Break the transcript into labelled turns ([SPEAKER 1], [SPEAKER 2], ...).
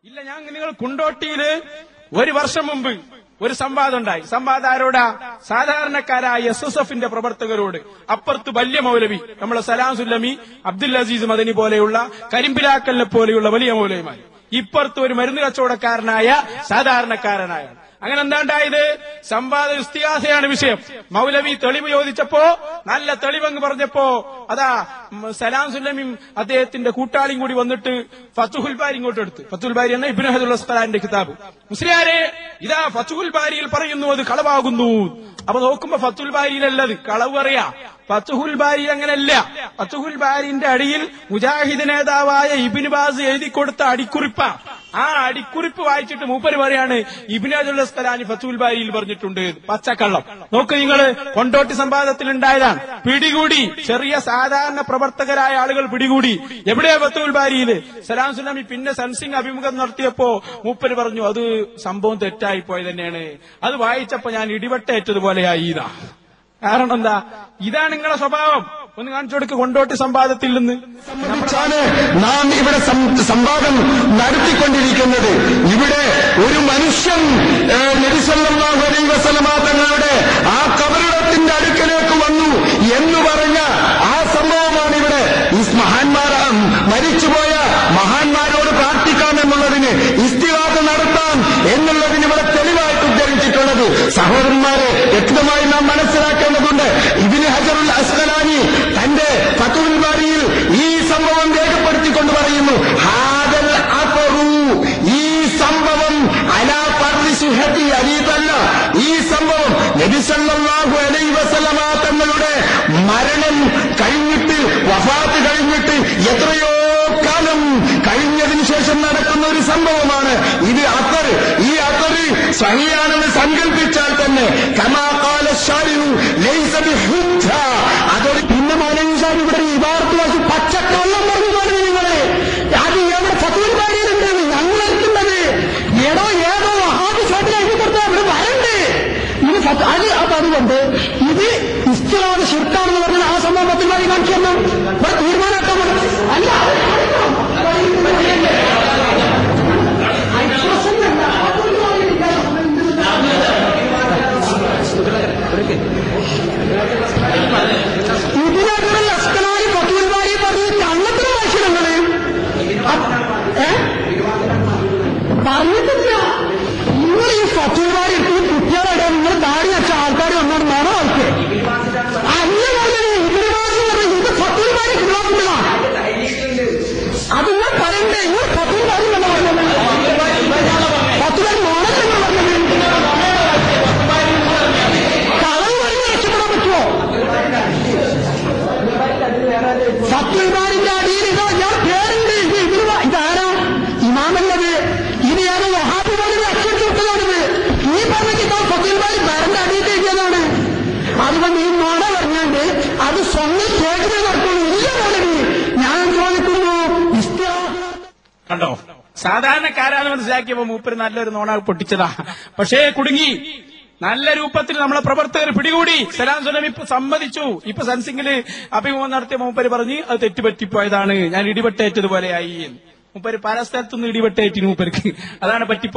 [SPEAKER 1] ഇല്ല, നിങ്ങൾ കുണ്ടോട്ടിയില് ഒരു വർഷം മുമ്പ് ഒരു സംവാദം ഉണ്ടായി. സംവാദം ആരോടാ? സാധാരണക്കാരായ SSFന്റെ പ്രവർത്തകരോട്. അപ്പുറത്ത് വലിയ മൗലവി, നമ്മളെ സലാം സുല്ലമി, അബ്ദുൽ അസീസ് മദനി പോലെയുള്ള, കരിമ്പിലാക്കലിനെ പോലെയുള്ള വലിയ മൗലവിമാർ. ഇപ്പുറത്ത് ഒരു മരുന്ന് കച്ചവടക്കാരനായ സാധാരണക്കാരനായ. അങ്ങനെ എന്താണ്ടായത്? സംവാദ ഇസ്തിഗാസയാണ് വിഷയം. മൗലവി തെളിവ് ചോദിച്ചപ്പോ നല്ല തെളിവെന്ന് പറഞ്ഞപ്പോ അതാ സലാം സുല്ലമിയും അദ്ദേഹത്തിന്റെ കൂട്ടാളിയും കൂടി വന്നിട്ട് ഫതുഹുൽ ബാരി ഇങ്ങോട്ട് എടുത്ത്. ഫതുഹുൽ ബാരി എന്ന ഇബ്നു ഹജറുൽ അസ്ഖലാനിന്റെ കിതാബ്. മുസ്ലിയാരെ, ഇതാ ഫതുഹുൽ ബാരിയിൽ പറയുന്നു അത് കളവാകുന്നു. അപ്പൊ നോക്കുമ്പോ ഫതുഹുൽ ബാരിയിലല്ലത്, കളവ് പറയാ. ഫതുഹുൽ ബാരി അങ്ങനെയല്ല. ഫതുഹുൽ ബാരിന്റെ അടിയിൽ മുജാഹിദ് നേതാവായ ഇബ്നു ബാസ് എഴുതി കൊടുത്ത അടിക്കുറിപ്പ. ആ അടിക്കുറിപ്പ് വായിച്ചിട്ട് മൂപ്പര് പറയാണ് ഇബ്നു ഹജറുൽ അസ്ഖലാനി ഫതുഹുൽ ബാരിയിൽ പറഞ്ഞിട്ടുണ്ട്. പച്ചക്കള്ളം. നോക്ക് നിങ്ങള്, കൊണ്ടോട്ടി സംവാദത്തിൽ ഉണ്ടായതാണ്. പിടികൂടി, ചെറിയ സാധാരണ പ്രവർത്തകരായ ആളുകൾ പിടികൂടി. എവിടെയാ ഫതുഹുൽ ബാരിയില്? സലാം സുല്ലമി പിന്നെ സെൻസിംഗ് അഭിമുഖം നടത്തിയപ്പോ മൂപ്പര് പറഞ്ഞു അത് സംഭവം തെറ്റായി പോയത് തന്നെയാണ്, അത് വായിച്ചപ്പോ ഞാൻ ഇടിവട്ടേറ്റതുപോലെയായി. ഇതാ കാരണം. എന്താ? ഇതാണ് നിങ്ങളെ സ്വഭാവം. ഒന്ന് കാണിച്ചു കൊടുക്ക് കൊണ്ടോട്ടി സംവാദത്തിൽ നിന്ന്.
[SPEAKER 2] സംബന്ധിച്ചാണ് നാം ഇവിടെ സംവാദം നടത്തിക്കൊണ്ടിരിക്കുന്നത്. ഇവിടെ ഒരു മനുഷ്യൻ നബി സല്ലല്ലാഹു അലൈഹി വസല്ലമ തങ്ങളുടെ ആ ഖബറിടത്തിന്റെ അടുക്കലേക്ക് വന്നു എന്ന് പറഞ്ഞ ആ സംഭവമാണ് ഇവിടെ. ഈ മരിച്ചുപോയ മഹാന്മാരോട് പ്രാർത്ഥിക്കാമെന്നുള്ളതിന്, ഇസ്തിഗാസ നടത്താൻ എന്നുള്ളതിന് ഇവിടെ തെളിവായിട്ട് ഉദ്ധരിച്ചിട്ടുള്ളത്. സഹോദരന്മാരെ, വ്യക്തമായി നാം മനസ്സിലാക്കേണ്ടതുണ്ട്. ഇബ്നു ഹജറുൽ അസ്ഖലാനി തന്റെ ഫതുഹുൽ ബാരിയിൽ ഈ സംഭവം രേഖപ്പെടുത്തിക്കൊണ്ട് പറയുന്നു, ഹാദൽ അഫറു, ഈ സംഭവം അലാ ഫർദി സുഹത്തി അലീതല്ല. ഈ സംഭവം നബി സല്ലല്ലാഹു അലൈഹി വസല്ലമ തങ്ങളുടെ മരണം കഴിഞ്ഞിട്ട്, വഫാത്ത് കഴിഞ്ഞിട്ട് എത്രയോ കാലം കഴിഞ്ഞതിന് ശേഷം നടക്കുന്ന ഒരു സംഭവമാണ് ഇത്. ഈ അത്തർ സഹിയാണെന്ന് സങ്കല്പിച്ചാൽ തന്നെ കമാ ഖാല ശാരിഉ ലൈസ ബിഹുജ്ജ, അതൊരു പിന്നെ മൗലവി സാഹിബ് ഇവിടെ ഇബാറത്ത് വാസി പച്ചക്കള്ളം പറഞ്ഞു പറഞ്ഞു. നിങ്ങളെ അത് എവിടെ ഫതുഹുൽ ബാരിയിലുണ്ട്? ഞങ്ങളെത്തുന്നത് ഏതോ വഹാബി സാഹിബിനെ എഴുതി കൊടുത്താൽ അവിടെ വരണ്ടേ ഇത് അത്. അപ്പൊ അതുകൊണ്ട് ഇത് ഇസ്തിഗാസ ശിർക്കാണെന്ന് പറഞ്ഞാൽ ആ സംഭവം ഫതുഹുൽ ബാരി കാണിച്ചു തന്നു. ഇവിടെ തീരുമാനമാക്കാൻ അല്ല. ഇതിനകത്തുള്ള അസ്ഖലാനി ഫതുഹുൽ ബാരി പറഞ്ഞ് കള്ളത്തിന് വായിച്ചിടങ്ങള് പറഞ്ഞിട്ടില്ല. നിങ്ങൾ ഈ ഫതുഹുൽ ബാരി എടുത്ത് കുട്ടികളെ നിങ്ങൾ ദാടി വെച്ച ആൾക്കാർ വന്നോട് വേണോ അവർക്ക് അല്ല പറഞ്ഞത്. ഇത് ഫതുഹുൽ ബാരി കിട്ടാക്കുന്നതാണ്. അത് ഞാൻ പറയണ്ടേ? നിങ്ങൾ ഫതുഹുൽ ബാരി എന്നാ പറഞ്ഞത്? ഫതുഹുൽ ബാരി മോഡലെന്നാ പറഞ്ഞത്? കളവ് പറഞ്ഞ് രക്ഷപ്പെടാൻ പറ്റുമോ? ഫതുഹുൽ ബാരിന്റെ അടിയിൽ ഇതോ ഞാൻ പേരുണ്ട്. ഇതാരാ ഇമാമല്ലത്? ഇത് ഏതോ വഹാബി പോലെ അച്ചടിച്ചു വിട്ടതാണിത്. ഈ പറഞ്ഞ കിതാബ് ഫതുഹുൽ ബാരി ബാരന്റെ അടിയിൽ എഴുതിയതാണ്. അതുകൊണ്ട് ഈ മോഡ പറഞ്ഞാണ്ട് അത് സ്വന്തം കേട്ടിനെ നടത്തുന്നു. ഇല്ല മോഡലി, ഞാൻ ചോദിക്കുന്നു
[SPEAKER 1] കണ്ടോ? സാധാരണക്കാരാണ് മനസ്സിലാക്കിയപ്പോ മൂപ്പര് നല്ലൊരു നോണ പൊട്ടിച്ചതാ. പക്ഷേ കുടുങ്ങി. നല്ല രൂപത്തിൽ നമ്മളെ പ്രവർത്തകർ പിടികൂടി. സലാം സുല്ലമി ഇപ്പൊ സമ്മതിച്ചു. ഇപ്പൊ സെൻസിംഗില് അഭിമുഖം നടത്തിയ മൂപ്പര് പറഞ്ഞ് അത് തെറ്റുപറ്റിപ്പോയതാണ്, ഞാൻ ഇടിവെട്ടേറ്റതുപോലെയായി. മൂപ്പര് പല സ്ഥലത്തുനിന്ന് ഇടിവെട്ടേറ്റി മൂപ്പർക്ക്, അതാണ് പറ്റിപ്പോ